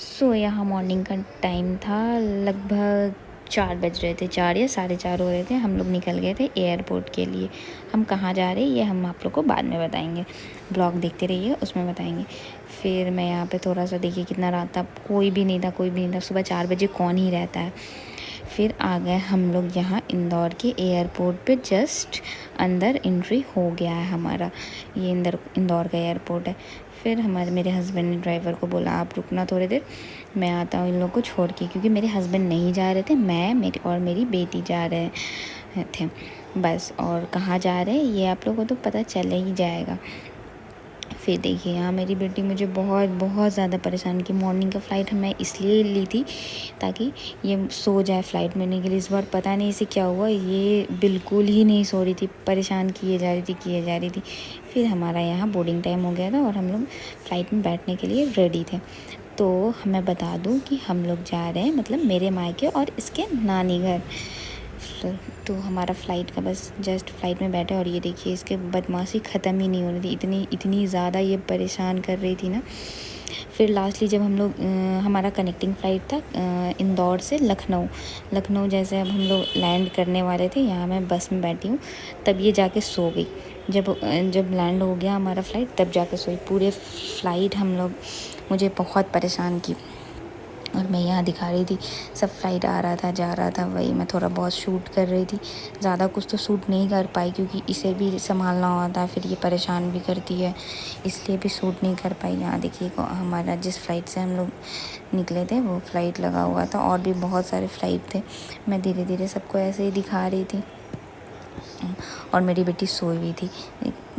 सो यहाँ मॉर्निंग का टाइम था, लगभग 4 बज रहे थे, 4 या साढ़े 4 हो रहे थे। हम लोग निकल गए थे एयरपोर्ट के लिए। हम कहाँ जा रहे हैं ये हम आप लोग को बाद में बताएंगे, ब्लॉग देखते रहिए, उसमें बताएंगे। फिर मैं यहाँ पे थोड़ा सा देखिए कितना रात था, कोई भी नहीं था। सुबह 4 बजे कौन ही रहता है। फिर आ गए हम लोग यहाँ इंदौर के एयरपोर्ट पे। जस्ट अंदर एंट्री हो गया है हमारा, ये इंदौर का एयरपोर्ट है। फिर मेरे हस्बैंड ने ड्राइवर को बोला आप रुकना थोड़ी देर, मैं आता हूँ इन लोग को छोड़ के, क्योंकि मेरे हस्बैंड नहीं जा रहे थे, मेरी बेटी जा रहे थे बस। और कहाँ जा रहे हैं ये आप लोगों को तो पता चल ही जाएगा। फिर देखिए यहाँ मेरी बेटी मुझे बहुत बहुत ज़्यादा परेशान की। मॉर्निंग का फ़्लाइट मैं इसलिए ली थी ताकि ये सो जाए फ़्लाइट में के लिए। इस बार पता नहीं इसे क्या हुआ, ये बिल्कुल ही नहीं सो रही थी, परेशान किए जा रही थी। फिर हमारा यहाँ बोर्डिंग टाइम हो गया था और हम लोग फ़्लाइट में बैठने के लिए रेडी थे। तो मैं बता दूँ कि हम लोग जा रहे हैं, मतलब मेरे मायके और इसके नानी घर। तो हमारा फ़्लाइट का बस जस्ट फ़्लाइट में बैठे और ये देखिए इसके बदमाशी ख़त्म ही नहीं हो रही थी, इतनी ज़्यादा ये परेशान कर रही थी ना। फिर लास्टली जब हम लोग हमारा कनेक्टिंग फ़्लाइट था इंदौर से लखनऊ जैसे अब हम लोग लैंड करने वाले थे, यहाँ मैं बस में बैठी हूँ, तब ये जाके सो गई। जब लैंड हो गया हमारा फ़्लाइट तब जाके सोई। पूरे फ़्लाइट मुझे बहुत परेशान की। और मैं यहाँ दिखा रही थी सब फ़्लाइट आ रहा था जा रहा था, वही मैं थोड़ा बहुत शूट कर रही थी। ज़्यादा कुछ तो शूट नहीं कर पाई क्योंकि इसे भी संभालना होता है, फिर ये परेशान भी करती है, इसलिए भी शूट नहीं कर पाई। यहाँ देखिए हमारा जिस फ़्लाइट से हम लोग निकले थे वो फ़्लाइट लगा हुआ था, और भी बहुत सारे फ़्लाइट थे। मैं धीरे धीरे सबको ऐसे ही दिखा रही थी। और मेरी बेटी सोई हुई थी,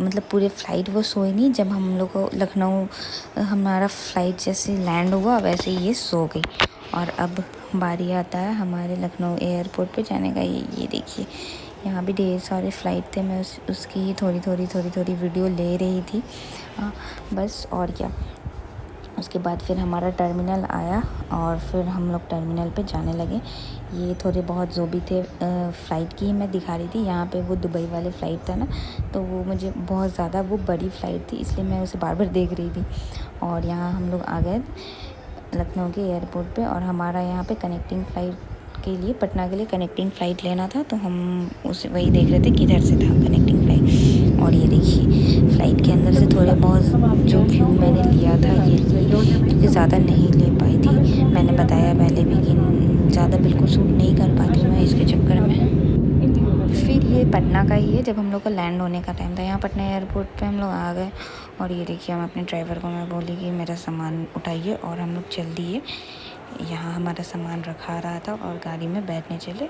मतलब पूरे फ़्लाइट वो सोई नहीं। जब हम लोग को लखनऊ हमारा फ़्लाइट जैसे लैंड हुआ वैसे ही ये सो गई। और अब बारी आता है हमारे लखनऊ एयरपोर्ट पे जाने का। ये देखिए यहाँ भी ढेर सारे फ़्लाइट थे, मैं उसकी थोड़ी वीडियो ले रही थी बस। और क्या, उसके बाद फिर हमारा टर्मिनल आया और फिर हम लोग टर्मिनल पे जाने लगे। ये थोड़े बहुत जो भी थे फ़्लाइट की मैं दिखा रही थी। यहाँ पे वो दुबई वाले फ़्लाइट था ना, तो वो मुझे बहुत ज़्यादा वो बड़ी फ़्लाइट थी, इसलिए मैं उसे बार बार देख रही थी। और यहाँ हम लोग आ गए लखनऊ के एयरपोर्ट पे, और हमारा यहाँ पे कनेक्टिंग फ़्लाइट के लिए पटना के लिए कनेक्टिंग फ़्लाइट लेना था, तो हम उसे वही देख रहे थे किधर से था कनेक्टिंग फ़्लाइट। और ये देखिए फ़्लाइट के अंदर से थोड़े बहुत जो व्यू मैंने लिया था ये ली, क्योंकि ज़्यादा नहीं ले पाई थी। मैंने बताया पहले भी कि ज़्यादा बिल्कुल शूट नहीं कर पाती मैं इसके चक्कर में। फिर ये पटना का ही है, जब हम लोग का लैंड होने का टाइम था यहाँ पटना एयरपोर्ट पे हम लोग आ गए। और ये देखिए हम अपने ड्राइवर को मैं बोली कि मेरा सामान उठाइए, और हम लोग चल दिए। यहाँ हमारा सामान रखा रहा था और गाड़ी में बैठने चले।